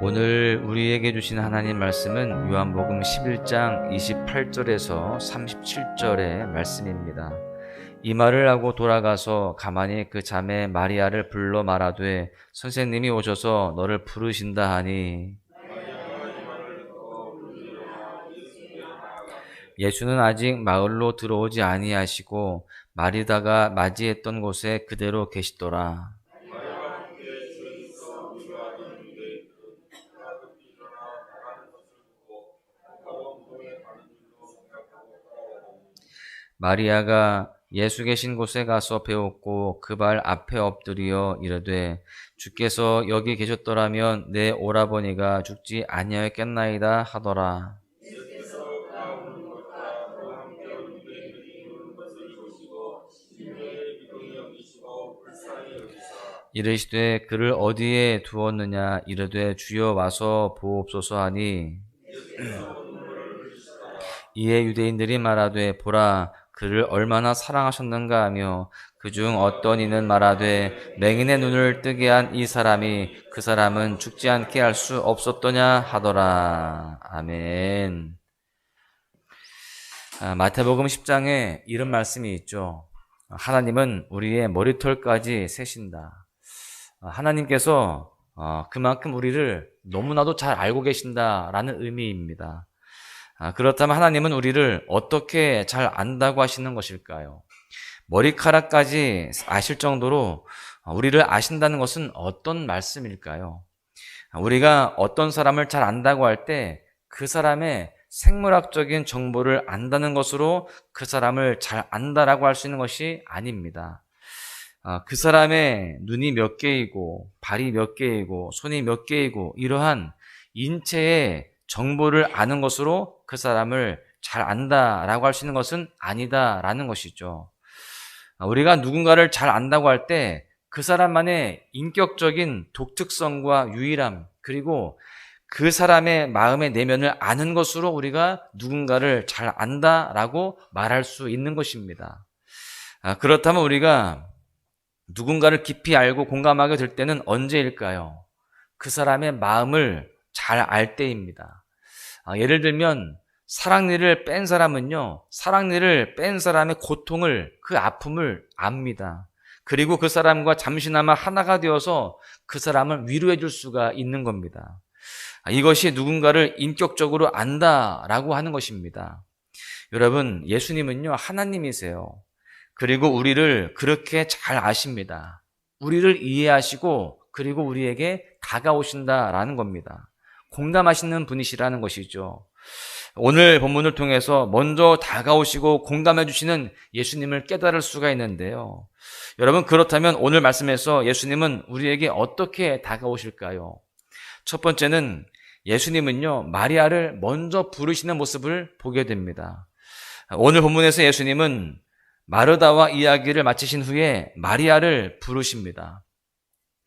오늘 우리에게 주신 하나님 말씀은 요한복음 11장 28절에서 37절의 말씀입니다. 이 말을 하고 돌아가서 가만히 그 자매 마리아를 불러 말하되 선생님이 오셔서 너를 부르신다 하니, 예수는 아직 마을로 들어오지 아니하시고 마리다가 맞이했던 곳에 그대로 계시더라. 마리아가 예수 계신 곳에 가서 배웠고 그 발 앞에 엎드려 이르되 주께서 여기 계셨더라면 내 오라버니가 죽지 아니하였겠나이다 하더라. 이르시되 그를 어디에 두었느냐 이르되 주여 와서 보옵소서 하니, 이에 유대인들이 말하되 보라 그를 얼마나 사랑하셨는가 하며 그중 어떤 이는 말하되 맹인의 눈을 뜨게 한 이 사람이 그 사람은 죽지 않게 할 수 없었더냐 하더라. 아멘. 마태복음 10장에 이런 말씀이 있죠. 하나님은 우리의 머리털까지 세신다. 하나님께서 그만큼 우리를 너무나도 잘 알고 계신다라는 의미입니다. 그렇다면 하나님은 우리를 어떻게 잘 안다고 하시는 것일까요? 머리카락까지 아실 정도로 우리를 아신다는 것은 어떤 말씀일까요? 우리가 어떤 사람을 잘 안다고 할 때 그 사람의 생물학적인 정보를 안다는 것으로 그 사람을 잘 안다라고 할 수 있는 것이 아닙니다. 그 사람의 눈이 몇 개이고 발이 몇 개이고 손이 몇 개이고 이러한 인체의 정보를 아는 것으로 그 사람을 잘 안다라고 할 수 있는 것은 아니다라는 것이죠. 우리가 누군가를 잘 안다고 할 때 그 사람만의 인격적인 독특성과 유일함, 그리고 그 사람의 마음의 내면을 아는 것으로 우리가 누군가를 잘 안다라고 말할 수 있는 것입니다. 그렇다면 우리가 누군가를 깊이 알고 공감하게 될 때는 언제일까요? 그 사람의 마음을 잘 알 때입니다. 예를 들면 사랑니를 뺀 사람은요, 사랑니를 뺀 사람의 고통을, 그 아픔을 압니다. 그리고 그 사람과 잠시나마 하나가 되어서 그 사람을 위로해 줄 수가 있는 겁니다. 이것이 누군가를 인격적으로 안다라고 하는 것입니다. 여러분, 예수님은요, 하나님이세요. 그리고 우리를 그렇게 잘 아십니다. 우리를 이해하시고 그리고 우리에게 다가오신다라는 겁니다. 공감하시는 분이시라는 것이죠. 오늘 본문을 통해서 먼저 다가오시고 공감해 주시는 예수님을 깨달을 수가 있는데요. 여러분, 그렇다면 오늘 말씀에서 예수님은 우리에게 어떻게 다가오실까요? 첫 번째는 예수님은요, 마리아를 먼저 부르시는 모습을 보게 됩니다. 오늘 본문에서 예수님은 마르다와 이야기를 마치신 후에 마리아를 부르십니다.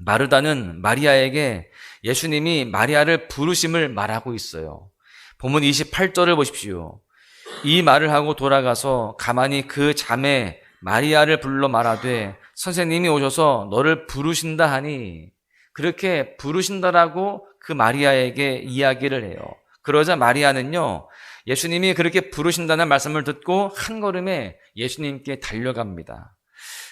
마르다는 마리아에게 예수님이 마리아를 부르심을 말하고 있어요. 본문 28절을 보십시오. 이 말을 하고 돌아가서 가만히 그 자매 마리아를 불러 말하되 선생님이 오셔서 너를 부르신다 하니, 그렇게 부르신다라고 그 마리아에게 이야기를 해요. 그러자 마리아는요, 예수님이 그렇게 부르신다는 말씀을 듣고 한 걸음에 예수님께 달려갑니다.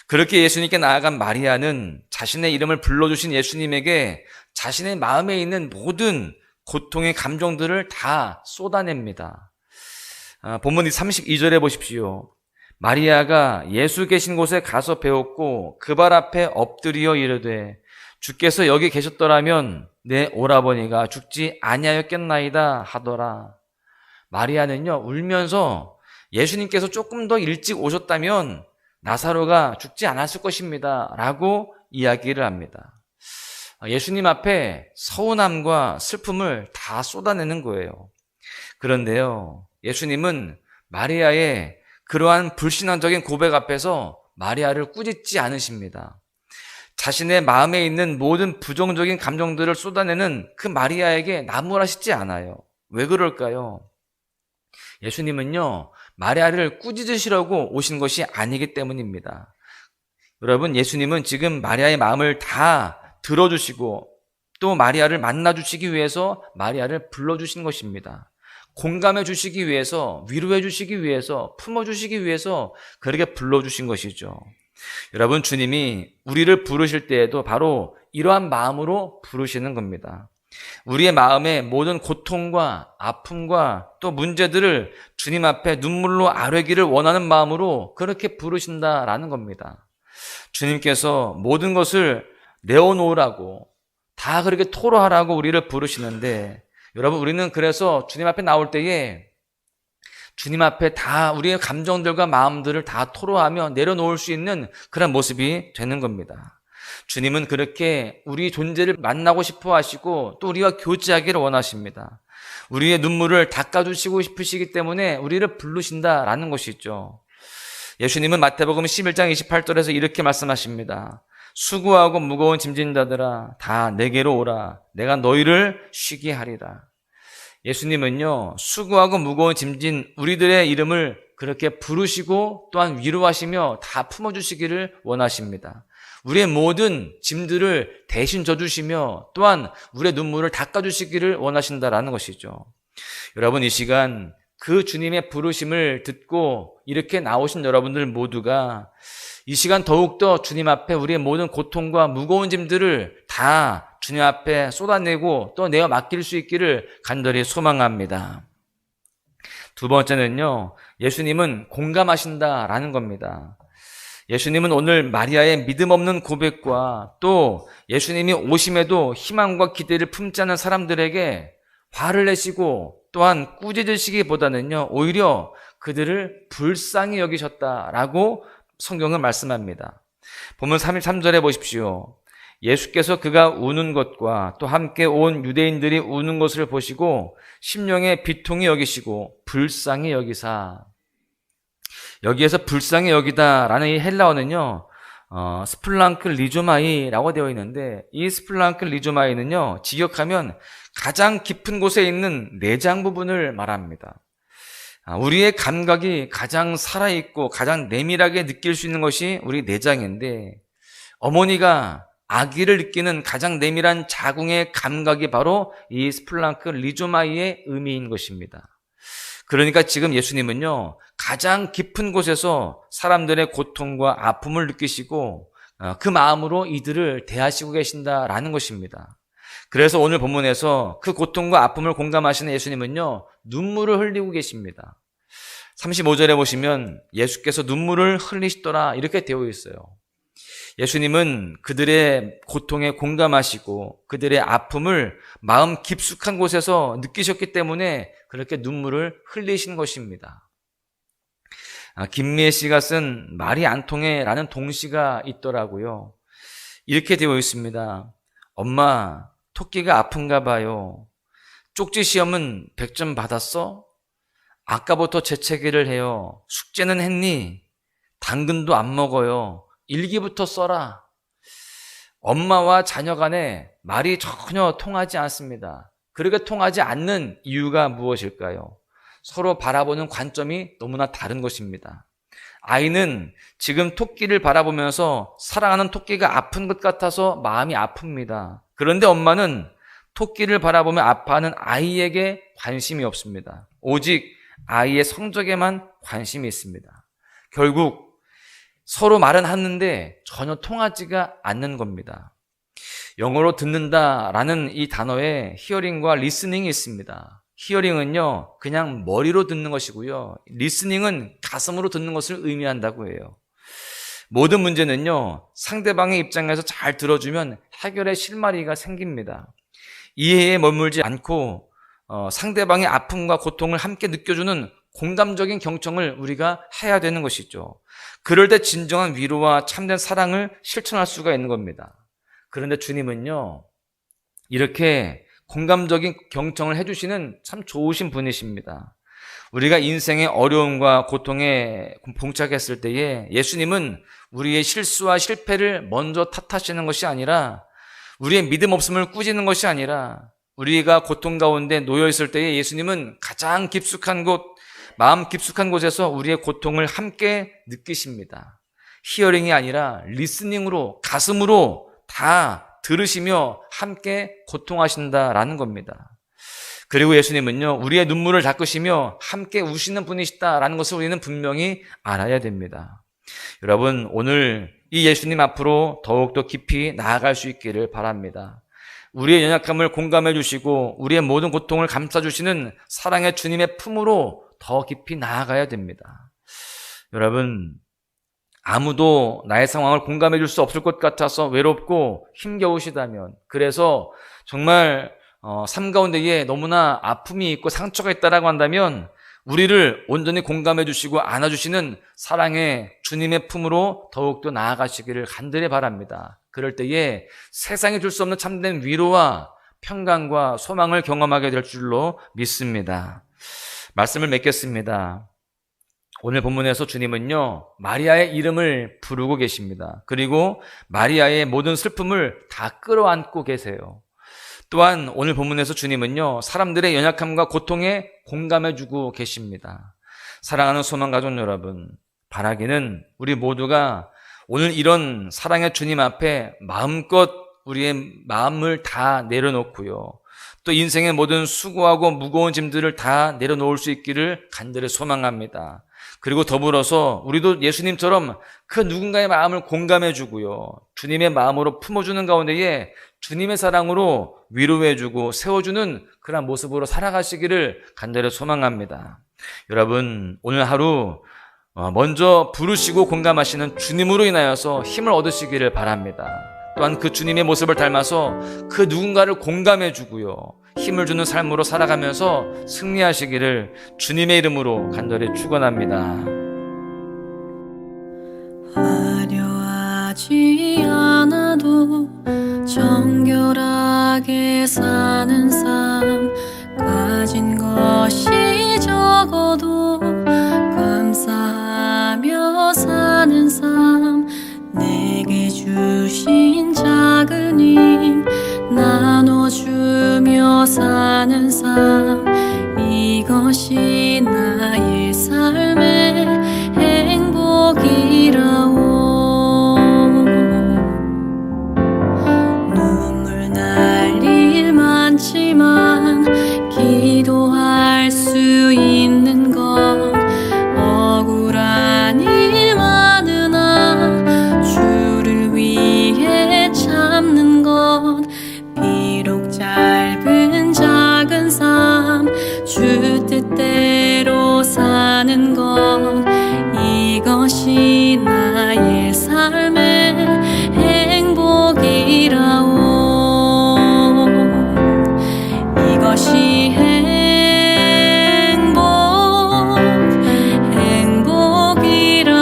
그렇게 예수님께 나아간 마리아는 자신의 이름을 불러주신 예수님에게 자신의 마음에 있는 모든 고통의 감정들을 다 쏟아냅니다. 본문 32절에 보십시오. 마리아가 예수 계신 곳에 가서 배웠고 그 발 앞에 엎드려 이르되 주께서 여기 계셨더라면 내 오라버니가 죽지 아니하였겠나이다 하더라. 마리아는요, 울면서 예수님께서 조금 더 일찍 오셨다면 나사로가 죽지 않았을 것입니다 라고 이야기를 합니다. 예수님 앞에 서운함과 슬픔을 다 쏟아내는 거예요. 그런데요, 예수님은 마리아의 그러한 불신앙적인 고백 앞에서 마리아를 꾸짖지 않으십니다. 자신의 마음에 있는 모든 부정적인 감정들을 쏟아내는 그 마리아에게 나무라시지 않아요. 왜 그럴까요? 예수님은요, 마리아를 꾸짖으시려고 오신 것이 아니기 때문입니다. 여러분, 예수님은 지금 마리아의 마음을 다 들어주시고 또 마리아를 만나 주시기 위해서 마리아를 불러주신 것입니다. 공감해 주시기 위해서, 위로해 주시기 위해서, 품어 주시기 위해서 그렇게 불러주신 것이죠. 여러분, 주님이 우리를 부르실 때에도 바로 이러한 마음으로 부르시는 겁니다. 우리의 마음의 모든 고통과 아픔과 또 문제들을 주님 앞에 눈물로 아뢰기를 원하는 마음으로 그렇게 부르신다라는 겁니다. 주님께서 모든 것을 내어놓으라고, 다 그렇게 토로하라고 우리를 부르시는데, 여러분, 우리는 그래서 주님 앞에 나올 때에 주님 앞에 다 우리의 감정들과 마음들을 다 토로하며 내려놓을 수 있는 그런 모습이 되는 겁니다. 주님은 그렇게 우리 존재를 만나고 싶어 하시고 또 우리와 교제하기를 원하십니다. 우리의 눈물을 닦아주시고 싶으시기 때문에 우리를 부르신다라는 것이죠. 예수님은 마태복음 11장 28절에서 이렇게 말씀하십니다. 수고하고 무거운 짐진 자들아 다 내게로 오라. 내가 너희를 쉬게 하리라. 예수님은요, 수고하고 무거운 짐진 우리들의 이름을 그렇게 부르시고 또한 위로하시며 다 품어주시기를 원하십니다. 우리의 모든 짐들을 대신 져주시며 또한 우리의 눈물을 닦아주시기를 원하신다라는 것이죠. 여러분, 이 시간 그 주님의 부르심을 듣고 이렇게 나오신 여러분들 모두가 이 시간 더욱더 주님 앞에 우리의 모든 고통과 무거운 짐들을 다 주님 앞에 쏟아내고 또 내어 맡길 수 있기를 간절히 소망합니다. 두 번째는요, 예수님은 공감하신다라는 겁니다. 예수님은 오늘 마리아의 믿음 없는 고백과 또 예수님이 오심에도 희망과 기대를 품지 않은 사람들에게 화를 내시고 또한 꾸짖으시기보다는요, 오히려 그들을 불쌍히 여기셨다라고 성경은 말씀합니다. 보면 33절에 보십시오. 예수께서 그가 우는 것과 또 함께 온 유대인들이 우는 것을 보시고 심령에 비통히 여기시고 불쌍히 여기사. 여기에서 불쌍히 여기다라는 이 헬라어는요, 스플랑크 리조마이라고 되어 있는데, 이 스플랑크 리조마이는요, 직역하면 가장 깊은 곳에 있는 내장 부분을 말합니다. 우리의 감각이 가장 살아있고 가장 내밀하게 느낄 수 있는 것이 우리 내장인데, 어머니가 아기를 느끼는 가장 내밀한 자궁의 감각이 바로 이 스플랑크 리조마이의 의미인 것입니다. 그러니까 지금 예수님은요, 가장 깊은 곳에서 사람들의 고통과 아픔을 느끼시고 그 마음으로 이들을 대하시고 계신다라는 것입니다. 그래서 오늘 본문에서 그 고통과 아픔을 공감하시는 예수님은요, 눈물을 흘리고 계십니다. 35절에 보시면 예수께서 눈물을 흘리시더라 이렇게 되어 있어요. 예수님은 그들의 고통에 공감하시고 그들의 아픔을 마음 깊숙한 곳에서 느끼셨기 때문에 그렇게 눈물을 흘리신 것입니다. 김미애 씨가 쓴 말이 안 통해 라는 동시가 있더라고요. 이렇게 되어 있습니다. 엄마, 토끼가 아픈가 봐요. 쪽지 시험은 100점 받았어? 아까부터 재채기를 해요. 숙제는 했니? 당근도 안 먹어요. 일기부터 써라. 엄마와 자녀 간에 말이 전혀 통하지 않습니다. 그렇게 통하지 않는 이유가 무엇일까요? 서로 바라보는 관점이 너무나 다른 것입니다. 아이는 지금 토끼를 바라보면서 사랑하는 토끼가 아픈 것 같아서 마음이 아픕니다. 그런데 엄마는 토끼를 바라보며 아파하는 아이에게 관심이 없습니다. 오직 아이의 성적에만 관심이 있습니다. 결국 서로 말은 하는데 전혀 통하지가 않는 겁니다. 영어로 듣는다라는 이 단어에 히어링과 리스닝이 있습니다. 히어링은요, 그냥 머리로 듣는 것이고요. 리스닝은 가슴으로 듣는 것을 의미한다고 해요. 모든 문제는요, 상대방의 입장에서 잘 들어주면 해결의 실마리가 생깁니다. 이해에 머물지 않고 상대방의 아픔과 고통을 함께 느껴주는 공감적인 경청을 우리가 해야 되는 것이죠. 그럴 때 진정한 위로와 참된 사랑을 실천할 수가 있는 겁니다. 그런데 주님은요, 이렇게 공감적인 경청을 해주시는 참 좋으신 분이십니다. 우리가 인생의 어려움과 고통에 봉착했을 때에 예수님은 우리의 실수와 실패를 먼저 탓하시는 것이 아니라, 우리의 믿음 없음을 꾸짖는 것이 아니라, 우리가 고통 가운데 놓여 있을 때에 예수님은 가장 깊숙한 곳, 마음 깊숙한 곳에서 우리의 고통을 함께 느끼십니다. 히어링이 아니라 리스닝으로, 가슴으로 다 들으시며 함께 고통하신다라는 겁니다. 그리고 예수님은요, 우리의 눈물을 닦으시며 함께 우시는 분이시다라는 것을 우리는 분명히 알아야 됩니다. 여러분, 오늘 이 예수님 앞으로 더욱더 깊이 나아갈 수 있기를 바랍니다. 우리의 연약함을 공감해 주시고 우리의 모든 고통을 감싸 주시는 사랑의 주님의 품으로 더 깊이 나아가야 됩니다. 여러분, 아무도 나의 상황을 공감해 줄 수 없을 것 같아서 외롭고 힘겨우시다면, 그래서 정말 삶 가운데에 너무나 아픔이 있고 상처가 있다라고 한다면 우리를 온전히 공감해 주시고 안아주시는 사랑의 주님의 품으로 더욱더 나아가시기를 간절히 바랍니다. 그럴 때에 세상이 줄 수 없는 참된 위로와 평강과 소망을 경험하게 될 줄로 믿습니다. 말씀을 맺겠습니다. 오늘 본문에서 주님은요, 마리아의 이름을 부르고 계십니다. 그리고 마리아의 모든 슬픔을 다 끌어안고 계세요. 또한 오늘 본문에서 주님은요, 사람들의 연약함과 고통에 공감해주고 계십니다. 사랑하는 소망가족 여러분, 바라기는 우리 모두가 오늘 이런 사랑의 주님 앞에 마음껏 우리의 마음을 다 내려놓고요, 또 인생의 모든 수고하고 무거운 짐들을 다 내려놓을 수 있기를 간절히 소망합니다. 그리고 더불어서 우리도 예수님처럼 그 누군가의 마음을 공감해주고요, 주님의 마음으로 품어주는 가운데에 주님의 사랑으로 위로해주고 세워주는 그런 모습으로 살아가시기를 간절히 소망합니다. 여러분, 오늘 하루 먼저 부르시고 공감하시는 주님으로 인하여서 힘을 얻으시기를 바랍니다. 또한 그 주님의 모습을 닮아서 그 누군가를 공감해주고요, 힘을 주는 삶으로 살아가면서 승리하시기를 주님의 이름으로 간절히 축원합니다. 화려하지 않아도 정결하게 사는 삶, 가진 것이 적어도 감사하며 사는 삶, 내게 주신 작은 힘 나눠주며 사는 삶, 이것이 나의 삶의 행복이라오. 눈물 날 일 많지만 기도할 수 있는 것, 억울한 일 많으나 주를 위해 참는 것, 비록 짧은 작은 삶 주 뜻대로 사는 것, 이것이 나의 삶의 행복이라오. 이것이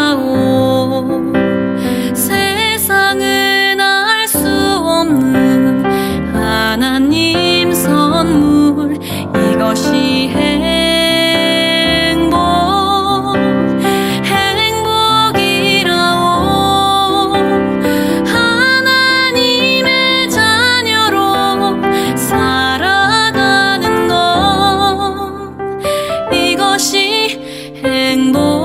행복이라오. 세상은 알 수 없는 하나님 선물, 이것이 행복이라오. 하나님의 자녀로 살아가는 것, 이것이 행복이라오.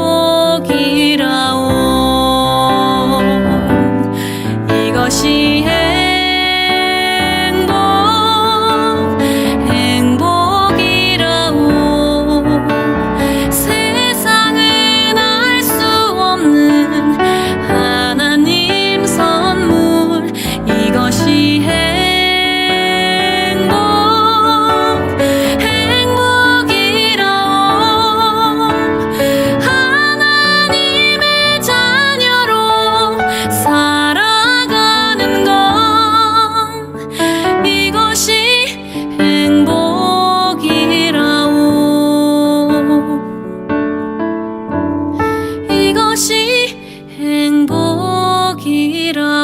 이것이 행복이라오. 세상은 알 수 없는 하나님 선물, 이것이 행복이라오. 하나님의 자녀로 살아가는 것, 이것이 행복이라오. 이것이 행복이라오.